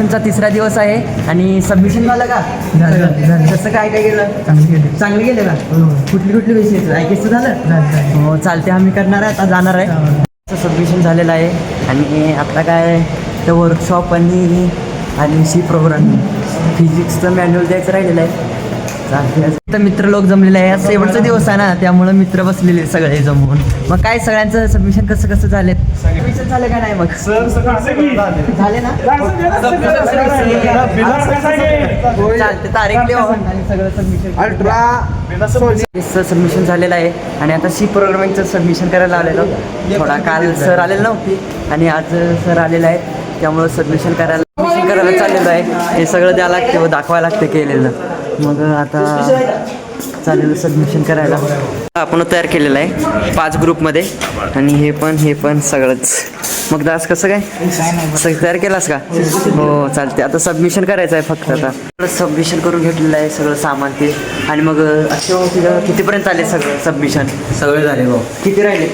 चा तिसरा दिवस आहे आणि सबमिशन झालं का? कसं काय काय गेलं? चांगलं गेलं का? कुठली विषय ऐकायचं झालं? हो चालते, आम्ही करणार आहे, आता जाणार आहे. सबमिशन झालेलं आहे आणि आता काय तर वर्कशॉप आणि सी प्रोग्रामिंग फिजिक्सचं मॅन्युअल द्यायचं राहिलेलं आहे. तर मित्र लोक जमलेले आहे, आज शेवटचा दिवस आहे ना, त्यामुळे मित्र बसलेले सगळे जमून. मग काय सगळ्यांचं सबमिशन कसं झाले? सबमिशन झाले का नाही? मग झाले ना? चालते, तारीख लिहा आणि सगळं सबमिशन झालेलं आहे. आणि आता सी प्रोग्रामिंगचं सबमिशन करायला आलेलो. थोडा काल सर आलेलं नव्हती आणि आज सर आलेलं आहे, त्यामुळं सबमिशन करायला चाललेलं आहे. हे सगळं द्यावं लागते व दाखवायला लागते केलेलं. मग आता चालेल सबमिशन करायला. आपण तयार केलेलं आहे 5 ग्रुपमध्ये आणि हे पण सगळंच. मग दास कसं काय सगळं तयार केलास का? हो चालते, आता सबमिशन करायचं आहे फक्त. आता सबमिशन करून घेतलेलं आहे सगळं सामान ते. आणि मग तुझं कितीपर्यंत आले सगळं सबमिशन? सगळे झाले भाऊ. किती राहिले?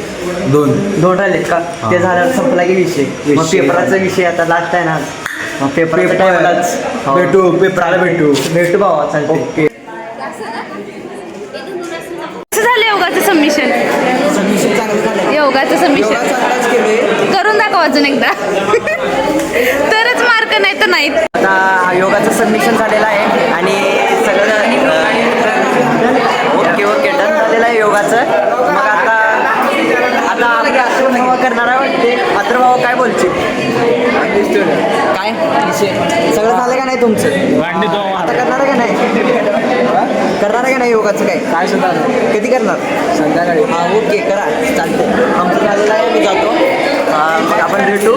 2 राहिलेत का? ते झाल्यावर संपला की विषय. मग पेपराचा विषय आता लास्ट आहे ना, पेपराचा टाइमलाच पेपराला भेटू भावा. चालते, ओके. कसं झालं योगाचं सबमिशन? सबमिशन चांगलं झालं. योगाचं सबमिशन चांगलाच केलंय. करून दाखव अजून एकदा. तरच मार्क नाही तर नाहीत. आता योगाचं सबमिशन झालेलं आहे आणि सगळं ओके डन झालेलं आहे योगाचं. मग आता आम्ही अथर्व करणार आहे वाटते. अथर्व काय बोलचे? काय सगळं झालं का नाही तुमचं? आता करणार आहे का नाही योगाचं? काय सुद्धा कधी करणार? संध्याकाळी. हां ओके करा, चालते. आमचं झालेलं आहे, मी जातो. मग आपण भेटू.